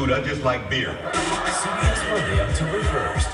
food. I just like beer. CBS Monday, October 1st.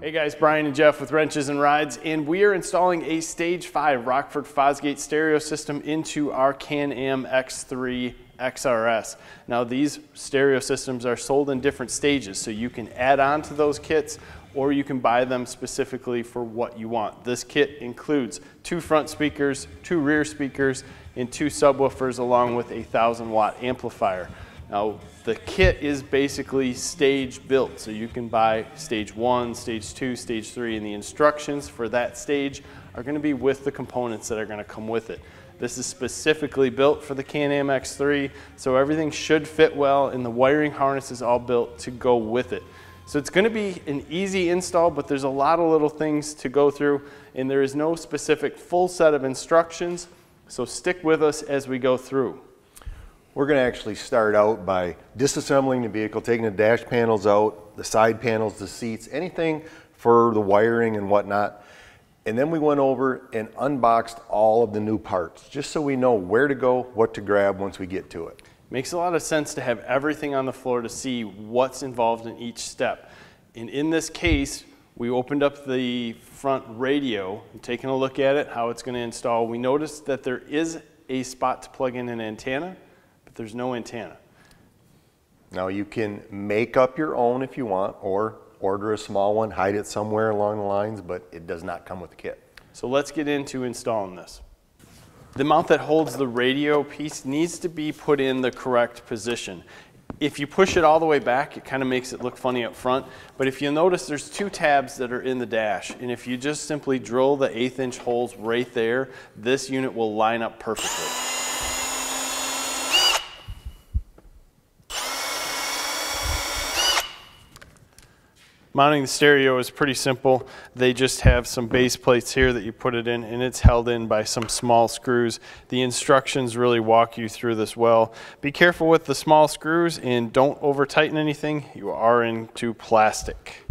Hey guys, Brian and Jeff with Wrenches and Rides, and we are installing a Stage 5 Rockford Fosgate stereo system into our Can-Am X3 XRS. Now these stereo systems are sold in different stages, so you can add on to those kits or you can buy them specifically for what you want. This kit includes 2 front speakers, 2 rear speakers, and 2 subwoofers along with a 1,000-watt amplifier. Now, the kit is basically stage built, so you can buy stage 1, stage 2, stage 3, and the instructions for that stage are going to be with the components that are going to come with it. This is specifically built for the Can-Am X3, so everything should fit well, and the wiring harness is all built to go with it. So it's going to be an easy install, but there's a lot of little things to go through, and there is no specific full set of instructions, so stick with us as we go through. We're going to actually start out by disassembling the vehicle, taking the dash panels out, the side panels, the seats, anything for the wiring and whatnot. And then we went over and unboxed all of the new parts, just so we know where to go, what to grab once we get to it. Makes a lot of sense to have everything on the floor to see what's involved in each step. And in this case, we opened up the front radio and taking a look at it, how it's going to install. We noticed that there is a spot to plug in an antenna, but there's no antenna. Now you can make up your own if you want, or order a small one, hide it somewhere along the lines, but it does not come with the kit. So let's get into installing this. The mount that holds the radio piece needs to be put in the correct position. If you push it all the way back, it kind of makes it look funny up front, but if you notice, there's 2 tabs that are in the dash, and if you just simply drill the 1/8-inch holes right there, this unit will line up perfectly. Mounting the stereo is pretty simple. They just have some base plates here that you put it in, and it's held in by some small screws. The instructions really walk you through this well. Be careful with the small screws and don't over tighten anything. You are into plastic.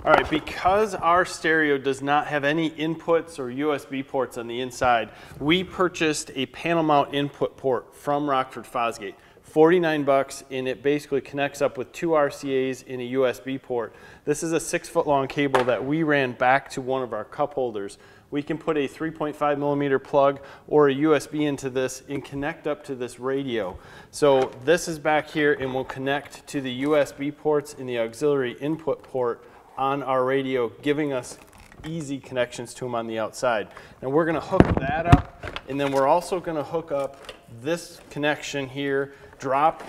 All right, because our stereo does not have any inputs or USB ports on the inside, we purchased a panel mount input port from Rockford Fosgate. $49, and it basically connects up with 2 RCAs and a USB port. This is a 6-foot long cable that we ran back to one of our cup holders. We can put a 3.5mm plug or a USB into this and connect up to this radio. So this is back here and will connect to the USB ports and the auxiliary input port on our radio, giving us easy connections to them on the outside. And we're going to hook that up, and then we're also going to hook up this connection here, drop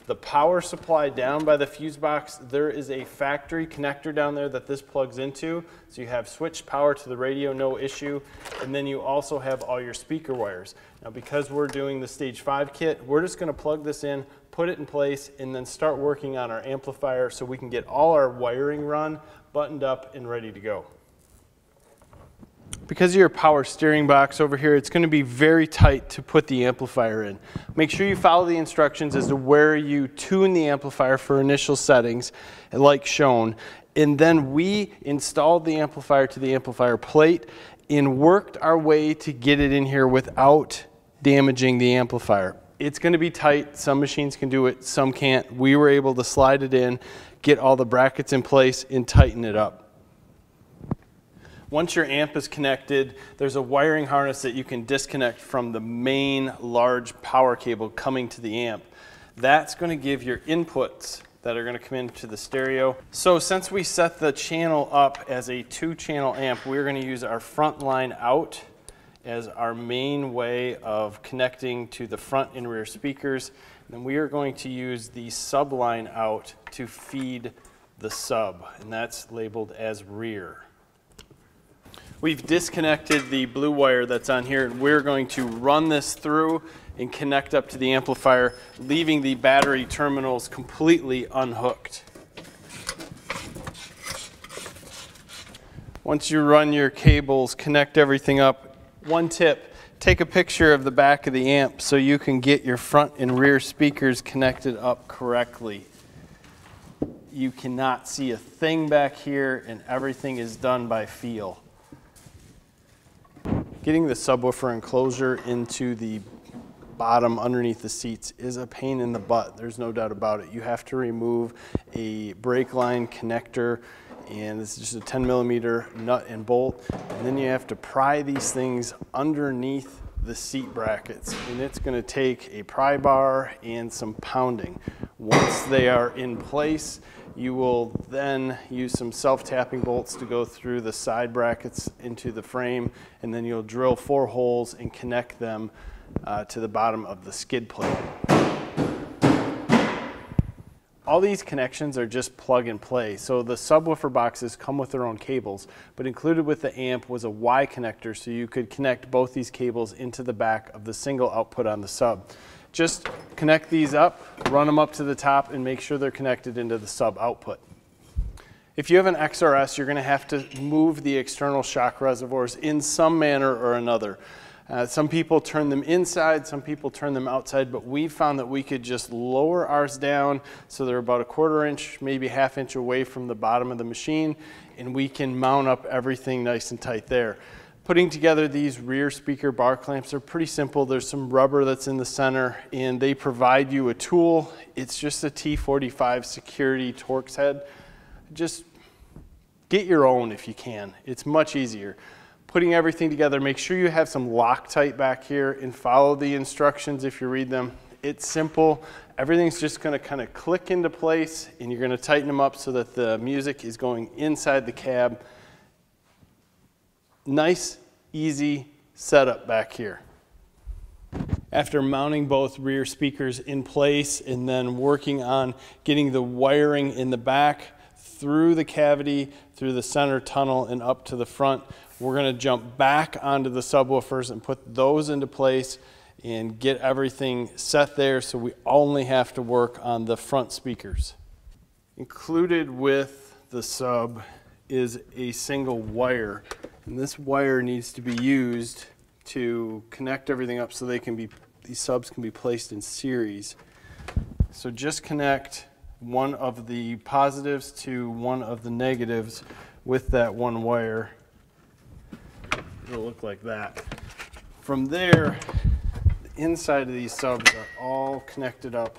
the power supply down by the fuse box. There is a factory connector down there that this plugs into, so you have switched power to the radio, no issue, and then you also have all your speaker wires. Now because we're doing the Stage 5 kit, we're just going to plug this in, put it in place, and then start working on our amplifier so we can get all our wiring run, buttoned up, and ready to go. Because of your power steering box over here, it's going to be very tight to put the amplifier in. Make sure you follow the instructions as to where you tune the amplifier for initial settings, like shown. And then we installed the amplifier to the amplifier plate and worked our way to get it in here without damaging the amplifier. It's going to be tight. Some machines can do it, some can't. We were able to slide it in, get all the brackets in place, and tighten it up. Once your amp is connected, there's a wiring harness that you can disconnect from the main large power cable coming to the amp. That's going to give your inputs that are going to come into the stereo. So since we set the channel up as a 2-channel amp, we're going to use our front line out as our main way of connecting to the front and rear speakers. And then we are going to use the sub line out to feed the sub, and that's labeled as rear. We've disconnected the blue wire that's on here, and we're going to run this through and connect up to the amplifier, leaving the battery terminals completely unhooked. Once you run your cables, connect everything up. One tip, take a picture of the back of the amp so you can get your front and rear speakers connected up correctly. You cannot see a thing back here, and everything is done by feel. Getting the subwoofer enclosure into the bottom underneath the seats is a pain in the butt. There's no doubt about it. You have to remove a brake line connector, and it's just a 10mm nut and bolt, and then you have to pry these things underneath the seat brackets, and it's going to take a pry bar and some pounding. Once they are in place, you will then use some self-tapping bolts to go through the side brackets into the frame, and then you'll drill 4 holes and connect them to the bottom of the skid plate. All these connections are just plug and play. So the subwoofer boxes come with their own cables, but included with the amp was a Y connector, so you could connect both these cables into the back of the single output on the sub. Just connect these up, run them up to the top, and make sure they're connected into the sub output. If you have an XRS, you're going to have to move the external shock reservoirs in some manner or another. Some people turn them inside, some people turn them outside, but we found that we could just lower ours down so they're about 1/4 inch, maybe 1/2 inch away from the bottom of the machine, and we can mount up everything nice and tight there. Putting together these rear speaker bar clamps are pretty simple. There's some rubber that's in the center, and they provide you a tool. It's just a T45 security Torx head. Just get your own if you can. It's much easier. Putting everything together, make sure you have some Loctite back here and follow the instructions if you read them. It's simple. Everything's just going to kind of click into place, and you're going to tighten them up so that the music is going inside the cab. Nice, easy setup back here. After mounting both rear speakers in place and then working on getting the wiring in the back through the cavity, through the center tunnel, and up to the front, we're going to jump back onto the subwoofers and put those into place and get everything set there, so we only have to work on the front speakers. Included with the sub is a single wire, and this wire needs to be used to connect everything up so these subs can be placed in series. So just connect one of the positives to one of the negatives with that one wire. It'll look like that. From there, the inside of these subs are all connected up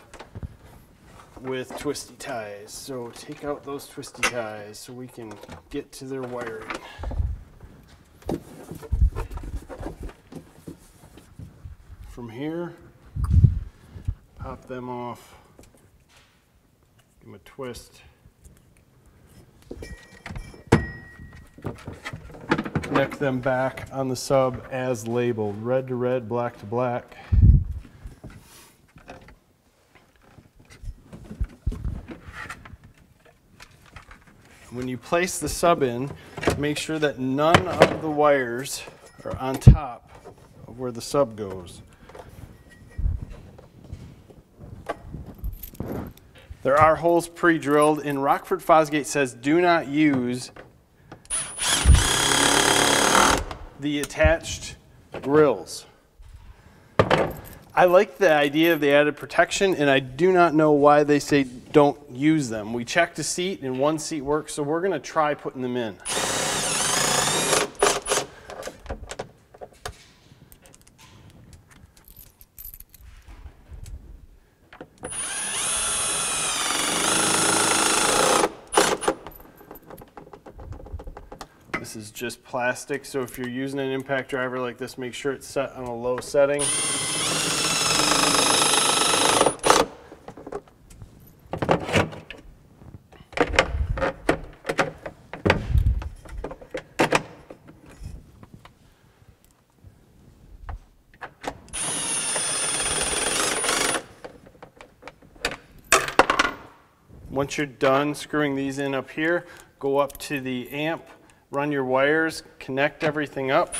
with twisty ties. So take out those twisty ties so we can get to their wiring. From here, pop them off, give them a twist. Connect them back on the sub as labeled, red to red, black to black. When you place the sub in, make sure that none of the wires are on top of where the sub goes. There are holes pre-drilled, and Rockford Fosgate says do not use the attached grills. I like the idea of the added protection, and I do not know why they say don't use them. We checked a seat, and one seat works, so we're going to try putting them in. This is just plastic, so if you're using an impact driver like this, make sure it's set on a low setting. Once you're done screwing these in up here, go up to the amp, run your wires, connect everything up,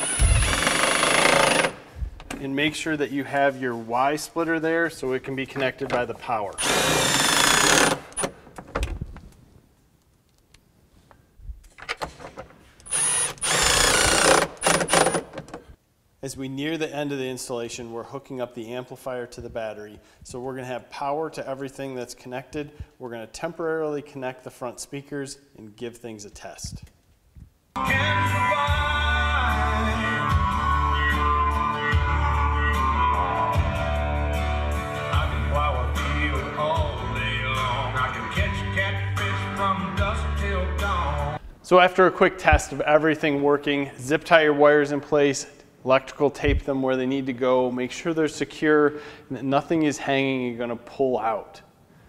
and make sure that you have your Y splitter there so it can be connected by the power. As we near the end of the installation, we're hooking up the amplifier to the battery. So we're going to have power to everything that's connected. We're going to temporarily connect the front speakers and give things a test. So after a quick test of everything working, zip tie your wires in place, electrical tape them where they need to go, make sure they're secure, and that nothing is hanging and going to pull out.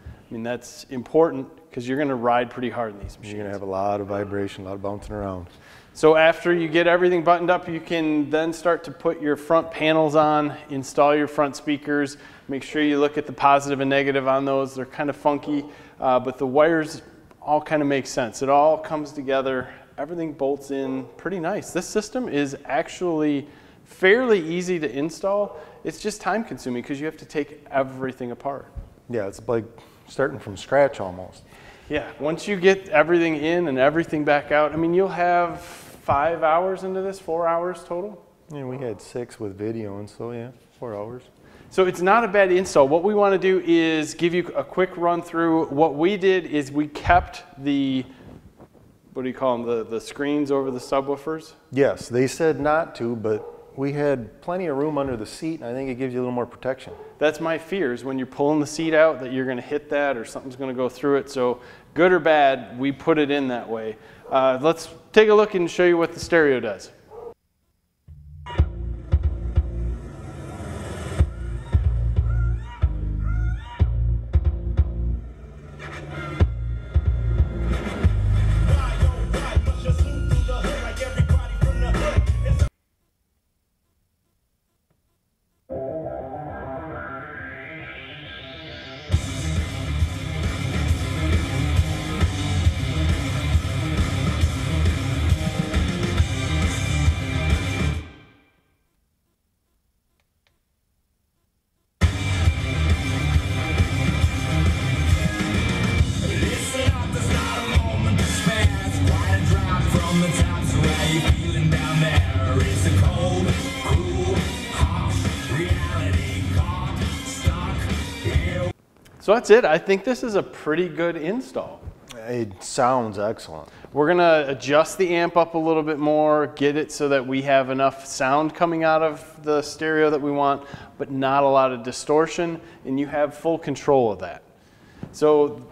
I mean, that's important because you're going to ride pretty hard in these machines. You're going to have a lot of vibration, a lot of bouncing around. So after you get everything buttoned up, you can then start to put your front panels on, install your front speakers. Make sure you look at the positive and negative on those. They're kind of funky, but the wires all kind of make sense. It all comes together. Everything bolts in pretty nice. This system is actually fairly easy to install. It's just time consuming because you have to take everything apart. Yeah, it's like starting from scratch almost. Yeah, once you get everything in and everything back out, I mean, you'll have 5 hours into this, 4 hours total. Yeah, we had 6 with video, and so yeah, 4 hours. So it's not a bad install. What we want to do is give you a quick run through. What we did is we kept the, what do you call them, the screens over the subwoofers? Yes, they said not to, but we had plenty of room under the seat, and I think it gives you a little more protection. That's my fears when you're pulling the seat out that you're going to hit that or something's going to go through it. So good or bad, we put it in that way. Let's take a look and show you what the stereo does. So that's it. I think this is a pretty good install. It sounds excellent. We're going to adjust the amp up a little bit more, get it so that we have enough sound coming out of the stereo that we want, but not a lot of distortion, and you have full control of that. So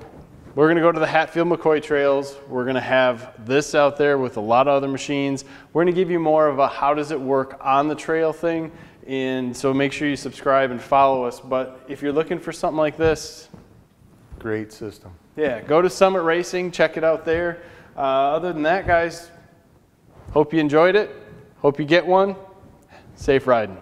we're going to go to the Hatfield-McCoy trails. We're going to have this out there with a lot of other machines. We're going to give you more of a how does it work on the trail thing. And so make sure you subscribe and follow us. But if you're looking for something like this, great system. Yeah, go to Summit Racing, check it out there. Other than that, guys, hope you enjoyed it. Hope you get one. Safe riding.